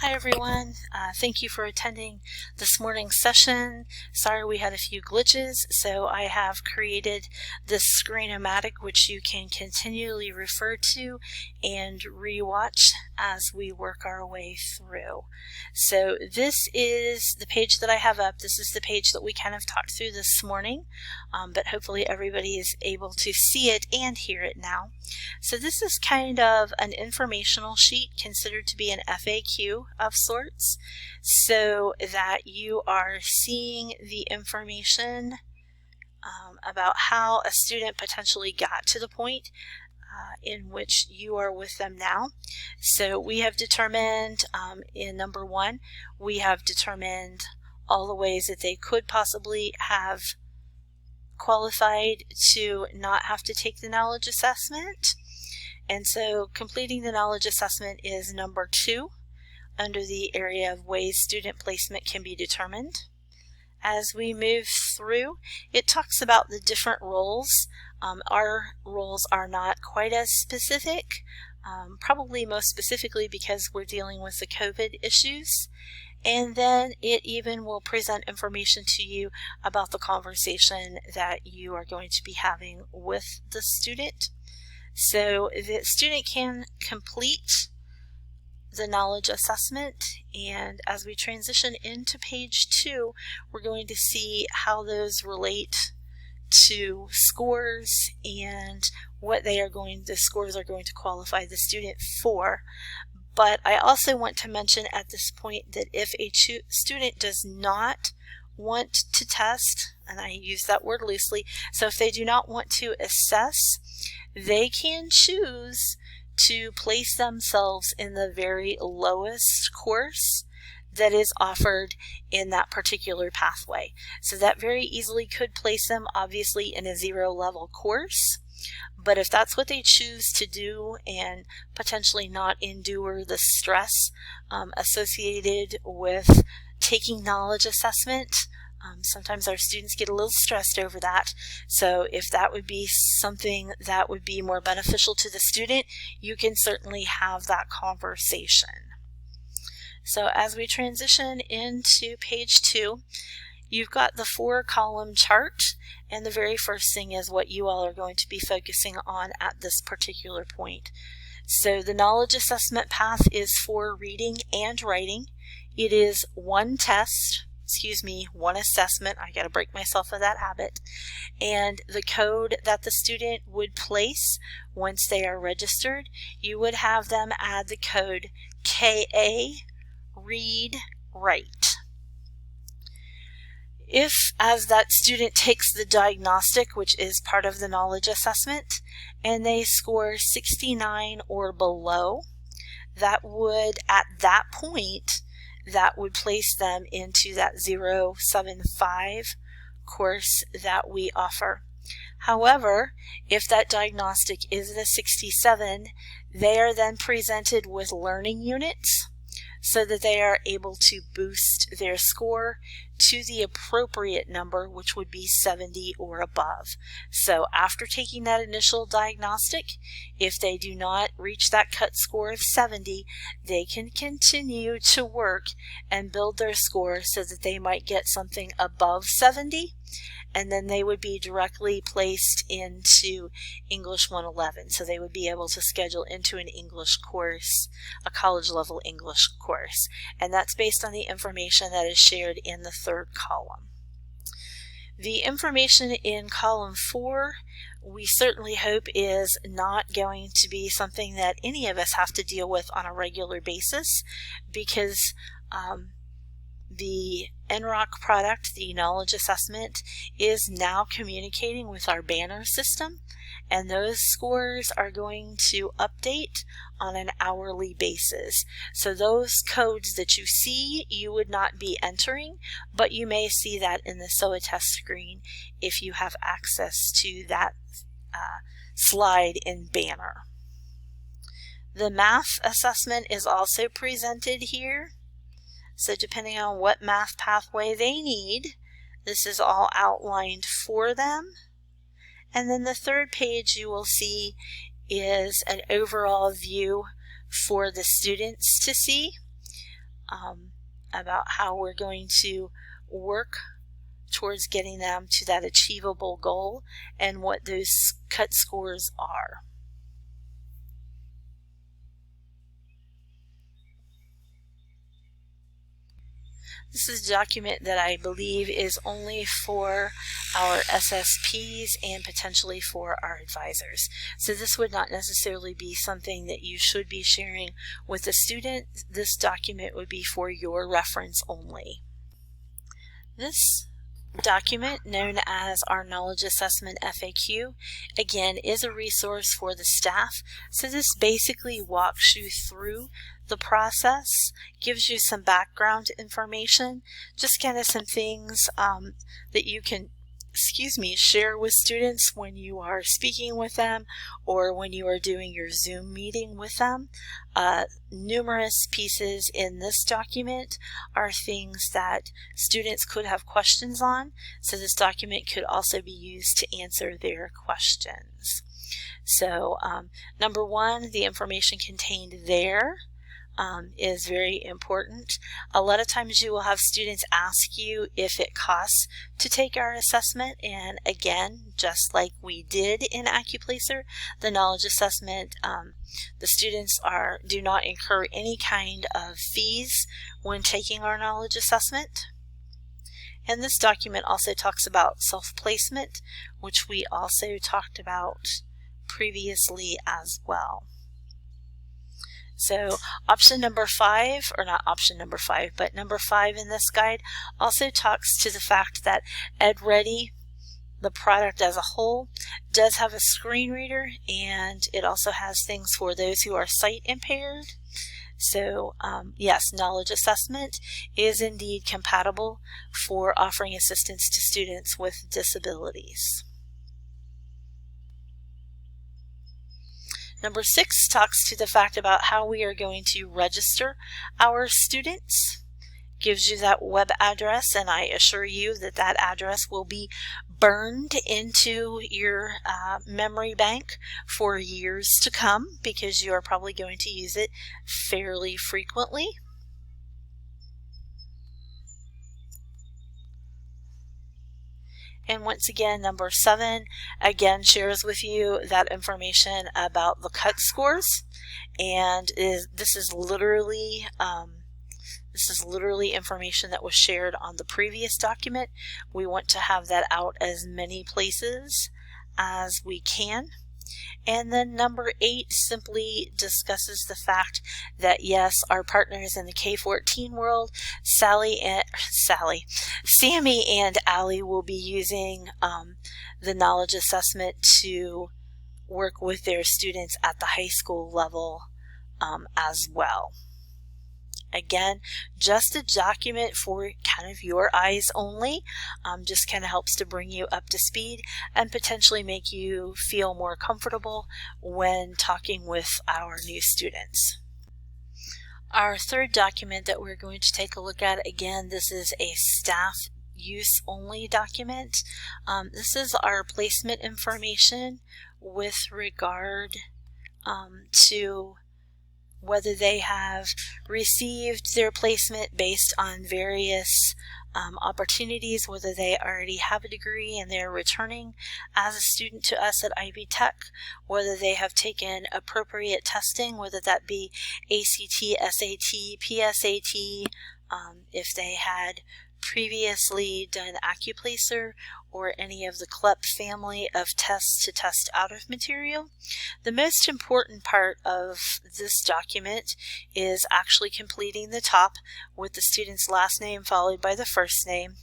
Hi everyone, thank you for attending this morning's session. Sorry we had a few glitches, so I have created this Screen-O-Matic which you can continually refer to and rewatch as we work our way through. So this is the page that I have up. This is the page that we kind of talked through this morning, but hopefully everybody is able to see it and hear it now. So this is kind of an informational sheet considered to be an FAQ of sorts, so that you are seeing the information about how a student potentially got to the point in which you are with them now. So we have determined in number one, we have determined all the ways that they could possibly have qualified to not have to take the knowledge assessment. And so completing the knowledge assessment is number 2 under the area of ways student placement can be determined. As we move through, it talks about the different roles. Our roles are not quite as specific, probably most specifically because we're dealing with the COVID issues. And then it even will present information to you about the conversation that you are going to be having with the student. So the student can complete the knowledge assessment, and as we transition into page 2, we're going to see how those relate to scores and what the scores are going to qualify the student for. But I also want to mention at this point that if a student does not want to test, and I use that word loosely, so if they do not want to assess, they can choose to place themselves in the very lowest course that is offered in that particular pathway. So that very easily could place them obviously in a 0 level course. But if that's what they choose to do and potentially not endure the stress associated with taking knowledge assessment, sometimes our students get a little stressed over that. So if that would be something that would be more beneficial to the student, you can certainly have that conversation. So as we transition into page 2, you've got the 4-column chart, and the very first thing is what you all are going to be focusing on at this particular point. So the knowledge assessment path is for reading and writing. It is one assessment. I got to break myself of that habit. And the code that the student would place once they are registered, you would have them add the code KA read write. If, as that student takes the diagnostic, which is part of the knowledge assessment, and they score 69 or below, that would, at that point, that would place them into that 075 course that we offer. However, if that diagnostic is a 67, they are then presented with learning units so that they are able to boost their score to the appropriate number, which would be 70 or above. So after taking that initial diagnostic, if they do not reach that cut score of 70, they can continue to work and build their score so that they might get something above 70, and then they would be directly placed into English 111. So they would be able to schedule into an English course, a college level English course. And that's based on the information that is shared in the 3rd column. The information in column 4, we certainly hope is not going to be something that any of us have to deal with on a regular basis, because the NROC product, the knowledge assessment, is now communicating with our banner system, and those scores are going to update on an hourly basis. So those codes that you see, you would not be entering, but you may see that in the SOATest screen if you have access to that slide in banner. The math assessment is also presented here. So depending on what math pathway they need, this is all outlined for them. And then the 3rd page you will see is an overall view for the students to see. about how we're going to work towards getting them to that achievable goal and what those cut scores are. This is a document that I believe is only for our SSPs and potentially for our advisors. So this would not necessarily be something that you should be sharing with the student. This document would be for your reference only. This document, known as our Knowledge Assessment FAQ, again is a resource for the staff. So this basically walks you through the process, gives you some background information, just kind of some things that you can share with students when you are speaking with them or when you are doing your Zoom meeting with them. Numerous pieces in this document are things that students could have questions on, so this document could also be used to answer their questions. So number one, the information contained there is very important. A lot of times you will have students ask you if it costs to take our assessment, and again, just like we did in AccuPlacer, the knowledge assessment, the students do not incur any kind of fees when taking our knowledge assessment. And this document also talks about self-placement, which we also talked about previously as well. So option number 5, or not option number 5, but number 5 in this guide also talks to the fact that EdReady, the product as a whole, does have a screen reader, and it also has things for those who are sight impaired. So yes, knowledge assessment is indeed compatible for offering assistance to students with disabilities. Number 6 talks to the fact about how we are going to register our students. Gives you that web address, and I assure you that that address will be burned into your memory bank for years to come, because you are probably going to use it fairly frequently. And once again, number 7 again shares with you that information about the cut scores, and this is literally information that was shared on the previous document. We want to have that out as many places as we can. And then number 8 simply discusses the fact that yes, our partners in the K-14 world, Sammy and Allie, will be using the knowledge assessment to work with their students at the high school level as well. Again, just a document for kind of your eyes only, just kind of helps to bring you up to speed and potentially make you feel more comfortable when talking with our new students. Our third document that we're going to take a look at, again, this is a staff use only document. This is our placement information with regard to whether they have received their placement based on various opportunities, whether they already have a degree and they're returning as a student to us at Ivy Tech, whether they have taken appropriate testing, whether that be ACT, SAT, PSAT, if they had previously done AccuPlacer or any of the CLEP family of tests to test out of material. The most important part of this document is actually completing the top with the student's last name followed by the first name.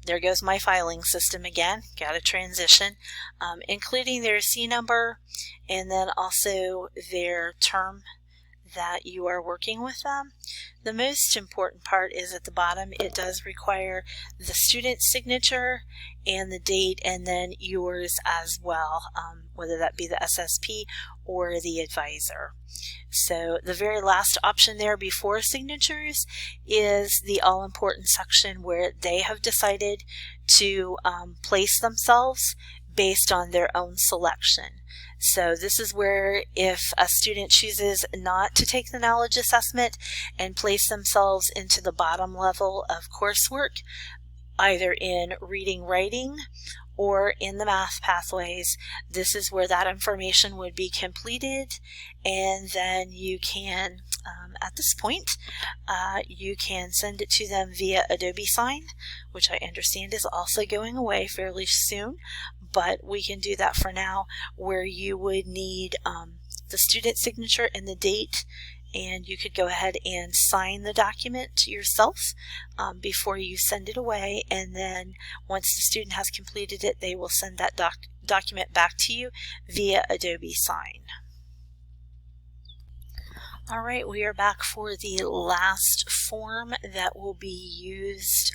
There goes my filing system again, got a transition, including their C number and then also their term that you are working with them. The most important part is at the bottom. It does require the student's signature and the date, and then yours as well, whether that be the SSP or the advisor. So the very last option there before signatures is the all-important section where they have decided to place themselves based on their own selection. So this is where if a student chooses not to take the knowledge assessment and place themselves into the bottom level of coursework, either in reading, writing, or in the math pathways, this is where that information would be completed, and then you can, at this point, you can send it to them via Adobe Sign, which I understand is also going away fairly soon, but we can do that for now, where you would need the student signature and the date, and you could go ahead and sign the document yourself before you send it away, and then once the student has completed it, they will send that document back to you via Adobe Sign. All right, we are back for the last form that will be used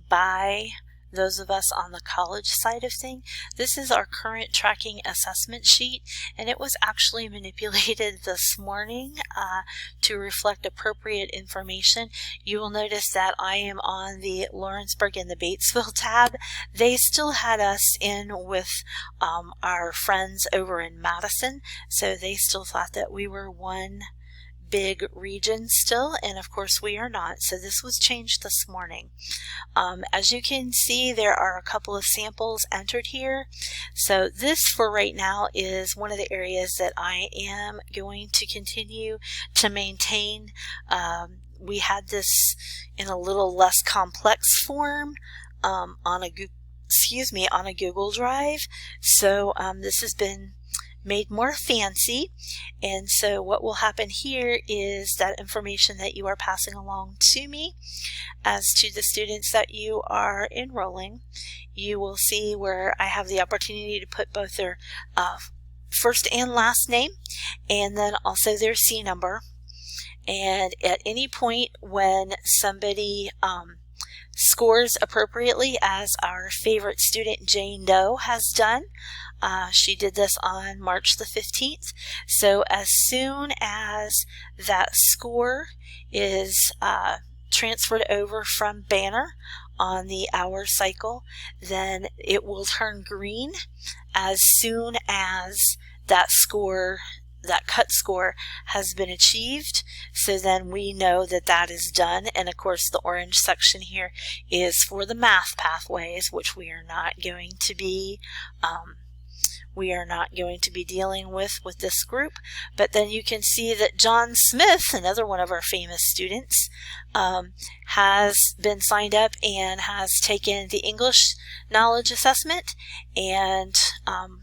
by those of us on the college side of things. This is our current tracking assessment sheet, and it was actually manipulated this morning to reflect appropriate information. You will notice that I am on the Lawrenceburg and the Batesville tab. They still had us in with our friends over in Madison, so they still thought that we were one big region still, and of course we are not, so this was changed this morning. As you can see, there are a couple of samples entered here. So this for right now is one of the areas that I am going to continue to maintain. We had this in a little less complex form on a Google Drive, so this has been made more fancy, and so what will happen here is that information that you are passing along to me as to the students that you are enrolling, you will see where I have the opportunity to put both their first and last name, and then also their C number. And at any point when somebody scores appropriately, as our favorite student Jane Doe has done, she did this on March the 15th. So as soon as that score is transferred over from Banner on the hour cycle, then it will turn green as soon as that score, that cut score, has been achieved. So then we know that that is done. And of course the orange section here is for the math pathways, which we are not going to be dealing with this group. But then you can see that John Smith, another one of our famous students, has been signed up and has taken the English knowledge assessment. And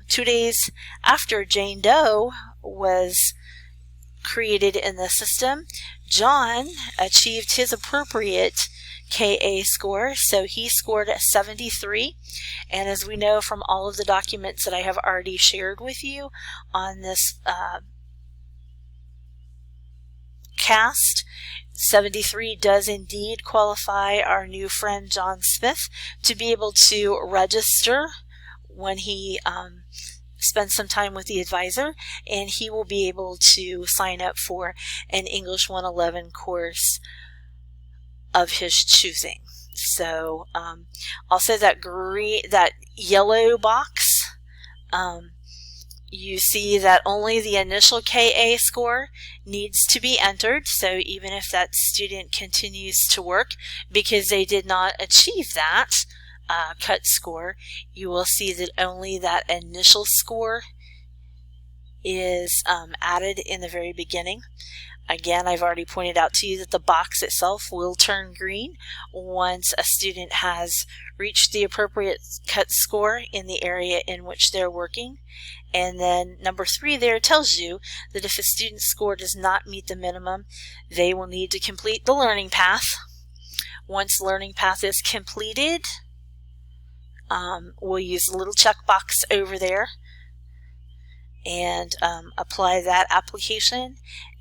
2 days after Jane Doe was created in the system, John achieved his appropriate KA score, so he scored a 73, and as we know from all of the documents that I have already shared with you on this cast, 73 does indeed qualify our new friend John Smith to be able to register when he spends some time with the advisor, and he will be able to sign up for an English 111 course of his choosing. So also that yellow box, you see that only the initial KA score needs to be entered. So even if that student continues to work because they did not achieve that cut score, you will see that only that initial score is added in the very beginning. Again, I've already pointed out to you that the box itself will turn green once a student has reached the appropriate cut score in the area in which they're working. And then number 3 there tells you that if a student's score does not meet the minimum, they will need to complete the learning path. Once the learning path is completed, we'll use the little checkbox over there and apply that application,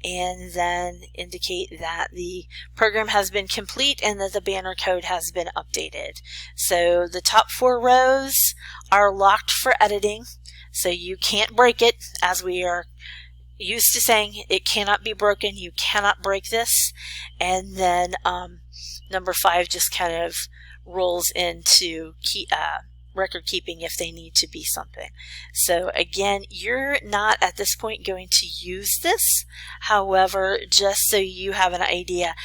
and then indicate that the program has been complete and that the banner code has been updated. So the top 4 rows are locked for editing, so you can't break it. As we are used to saying, it cannot be broken, you cannot break this. And then number 5 just kind of rolls into record keeping if they need to be something. So again, you're not at this point going to use this. However, just so you have an idea